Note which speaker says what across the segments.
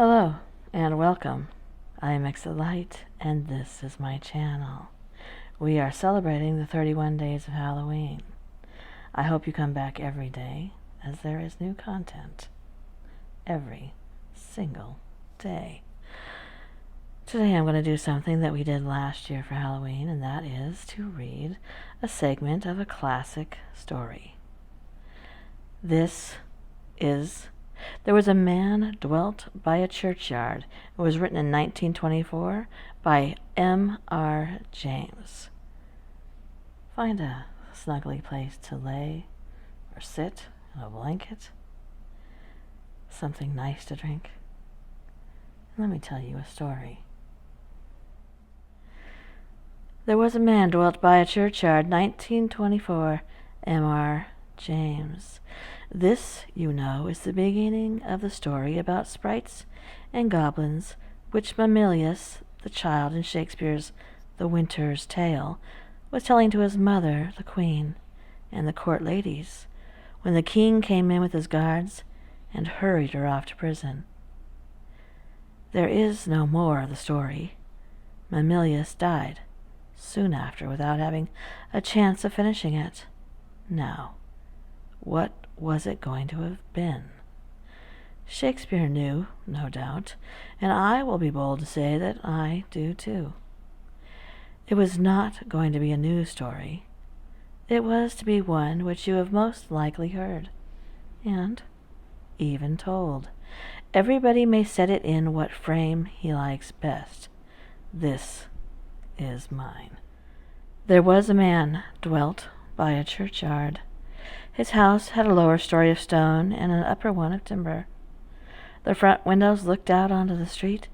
Speaker 1: Hello and welcome. I am Light and this is my channel. We are celebrating the 31 days of Halloween. I hope you come back every day as there is new content every single day. Today I'm going to do something that we did last year for Halloween, and that is to read a segment of a classic story. There was a man dwelt by a churchyard. It was written in 1924 by M.R James. Find a snuggly place to lay or sit in a blanket, something nice to drink, and let me tell you a story. There was a man dwelt by a churchyard, 1924, M.R James. This, you know, is the beginning of the story about sprites and goblins, which Mamilius, the child in Shakespeare's The Winter's Tale, was telling to his mother, the queen, and the court ladies, when the king came in with his guards and hurried her off to prison. There is no more of the story. Mamilius died soon after without having a chance of finishing it. Now, what was it going to have been? Shakespeare knew, no doubt, and I will be bold to say that I do too. It was not going to be a new story. It was to be one which you have most likely heard, and even told. Everybody may set it in what frame he likes best. This is mine. There was a man dwelt by a churchyard. His house had a lower story of stone and an upper one of timber. The front windows looked out onto the street,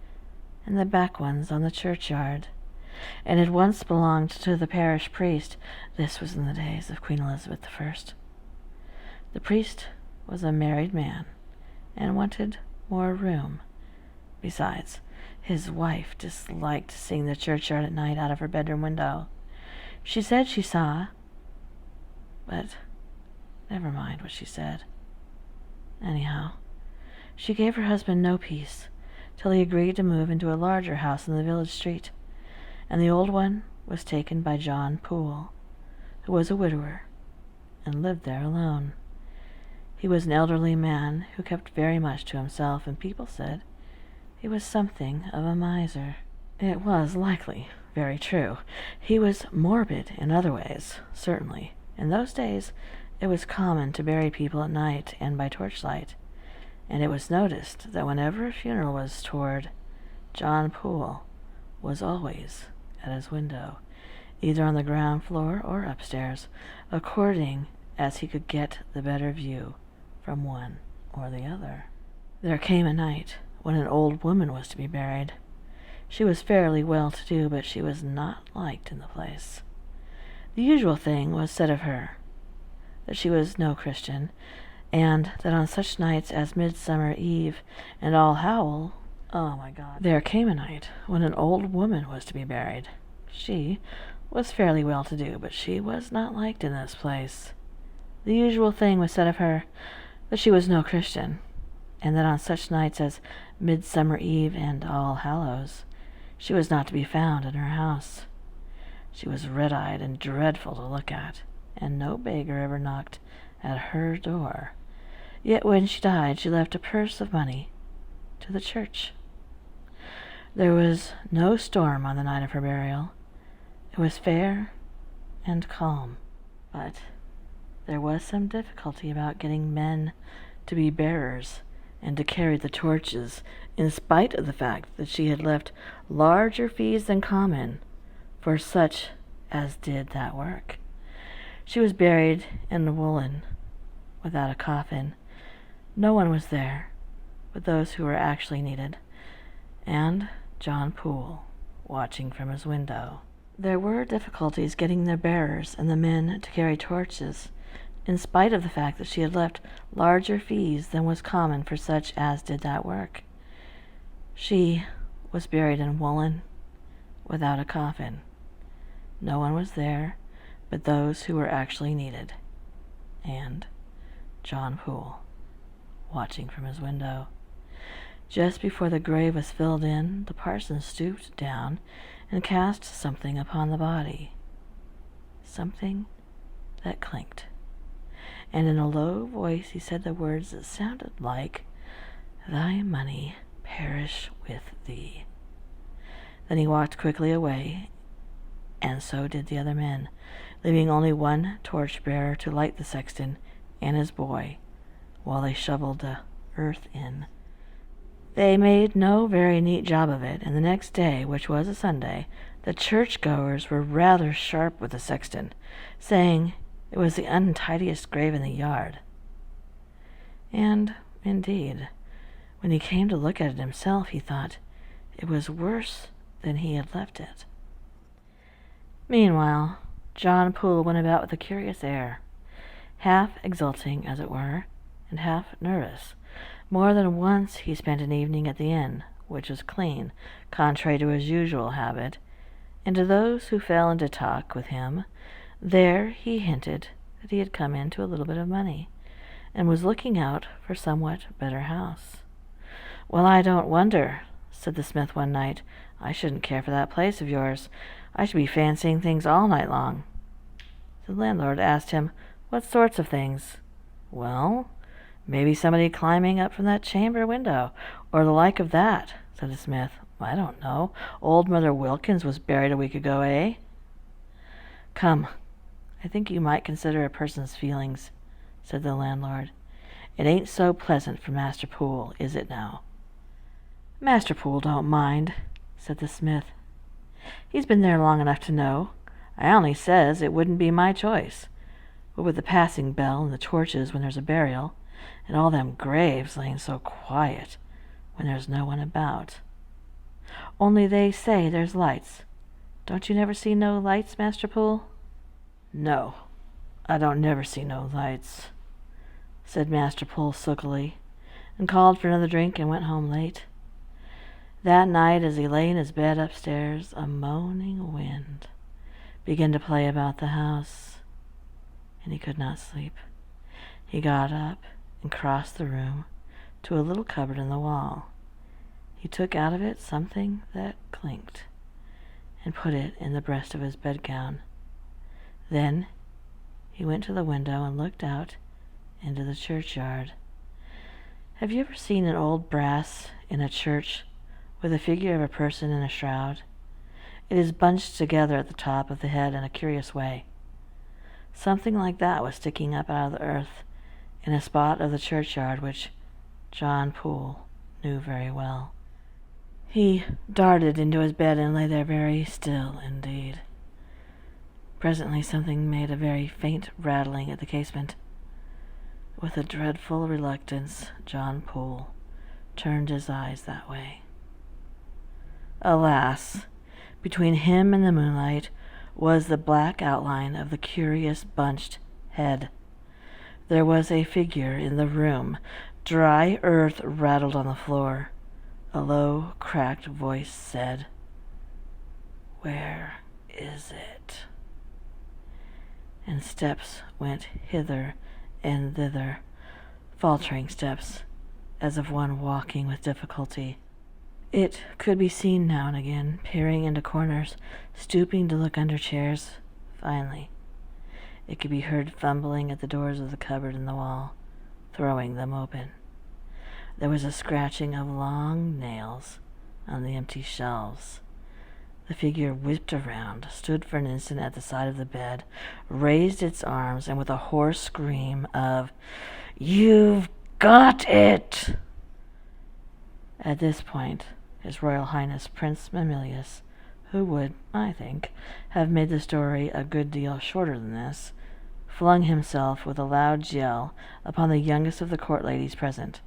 Speaker 1: and the back ones on the churchyard, and had once belonged to the parish priest. This was in the days of Queen Elizabeth I. The priest was a married man, and wanted more room. Besides, his wife disliked seeing the churchyard at night out of her bedroom window. She said she saw, but never mind what she said. Anyhow, she gave her husband no peace till he agreed to move into a larger house in the village street, and the old one was taken by John Poole, who was a widower and lived there alone. He was an elderly man who kept very much to himself, and people said he was something of a miser. It was likely very true. He was morbid in other ways, certainly. In those days it was common to bury people at night and by torchlight, and it was noticed that whenever a funeral was toward, John Poole was always at his window, either on the ground floor or upstairs, according as he could get the better view from one or the other. There came a night when an old woman was to be buried. She was fairly well-to-do, but she was not liked in the place. The usual thing was said of her, that she was no Christian, and that on such nights as Midsummer Eve and All Hallow, there came a night when an old woman was to be buried. She was fairly well-to-do, but she was not liked in this place. The usual thing was said of her, that she was no Christian, and that on such nights as Midsummer Eve and All Hallows, she was not to be found in her house. She was red-eyed and dreadful to look at, and no beggar ever knocked at her door. Yet when she died, she left a purse of money to the church. There was no storm on the night of her burial. It was fair and calm, but there was some difficulty about getting men to be bearers and to carry the torches, in spite of the fact that she had left larger fees than common for such as did that work. She was buried in woolen, without a coffin. No one was there but those who were actually needed, and John Poole, watching from his window. There were difficulties getting the bearers and the men to carry torches, in spite of the fact that she had left larger fees than was common for such as did that work. She was buried in woolen, without a coffin. No one was there but those who were actually needed, and John Poole, watching from his window. Just before the grave was filled in, the parson stooped down and cast something upon the body. Something that clinked. And in a low voice he said the words that sounded like, "Thy money perish with thee." Then he walked quickly away, and so did the other men, leaving only one torch-bearer to light the sexton and his boy while they shoveled the earth in. They made no very neat job of it, and the next day, which was a Sunday, the churchgoers were rather sharp with the sexton, saying it was the untidiest grave in the yard. And, indeed, when he came to look at it himself, he thought it was worse than he had left it. Meanwhile, John Poole went about with a curious air, half exulting, as it were, and half nervous. More than once he spent an evening at the inn, which was clean, contrary to his usual habit, and to those who fell into talk with him, there he hinted that he had come into a little bit of money, and was looking out for somewhat better house. "Well, I don't wonder," said the smith one night. "I shouldn't care for that place of yours. I should be fancying things all night long." The landlord asked him, "What sorts of things?" "Well, maybe somebody climbing up from that chamber window, or the like of that," said the smith. "I don't know. Old Mother Wilkins was buried a week ago, eh?" "Come, I think you might consider a person's feelings," said the landlord. "It ain't so pleasant for Master Poole, is it now?" "Master Poole don't mind," said the smith. "He's been there long enough to know. I only says it wouldn't be my choice. What with the passing bell and the torches when there's a burial, and all them graves laying so quiet when there's no one about. Only they say there's lights. Don't you never see no lights, Master Poole?" "No, I don't never see no lights," said Master Poole sulkily, and called for another drink and went home late. That night, as he lay in his bed upstairs, a moaning wind began to play about the house, and he could not sleep. He got up and crossed the room to a little cupboard in the wall. He took out of it something that clinked, and put it in the breast of his bedgown. Then he went to the window and looked out into the churchyard. Have you ever seen an old brass in a church with a figure of a person in a shroud? It is bunched together at the top of the head in a curious way. Something like that was sticking up out of the earth in a spot of the churchyard which John Poole knew very well. He darted into his bed and lay there very still indeed. Presently something made a very faint rattling at the casement. With a dreadful reluctance, John Poole turned his eyes that way. Alas, between him and the moonlight was the black outline of the curious bunched head. There was a figure in the room. Dry earth rattled on the floor. A low, cracked voice said, "Where is it?" And steps went hither and thither, faltering steps, as of one walking with difficulty. It could be seen now and again, peering into corners, stooping to look under chairs. Finally, it could be heard fumbling at the doors of the cupboard in the wall, throwing them open. There was a scratching of long nails on the empty shelves. The figure whipped around, stood for an instant at the side of the bed, raised its arms, and with a hoarse scream of, "You've got it!" At this point, His Royal Highness Prince Mamilius, who would, I think, have made the story a good deal shorter than this, flung himself with a loud yell upon the youngest of the court ladies present,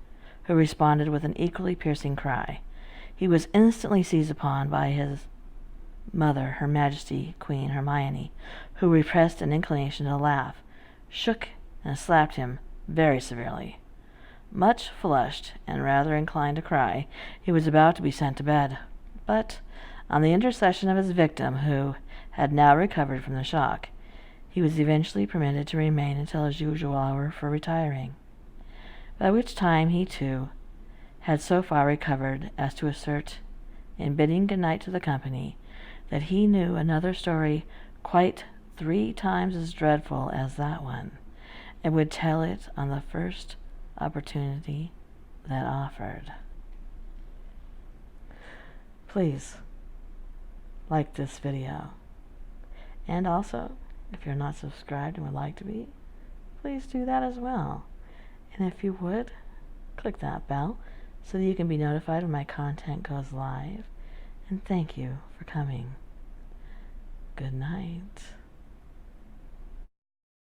Speaker 1: who responded with an equally piercing cry. He was instantly seized upon by his mother, Her Majesty Queen Hermione, who repressed an inclination to laugh, shook and slapped him very severely. Much flushed and rather inclined to cry, he was about to be sent to bed, but on the intercession of his victim, who had now recovered from the shock, he was eventually permitted to remain until his usual hour for retiring, by which time he, too, had so far recovered as to assert, in bidding good-night to the company, that he knew another story quite 3 times as dreadful as that one, and would tell it on the first opportunity that offered. Please like this video, and also, if you're not subscribed and would like to be, please do that as well. And if you would, click that bell so that you can be notified when my content goes live. And thank you for coming. Good night.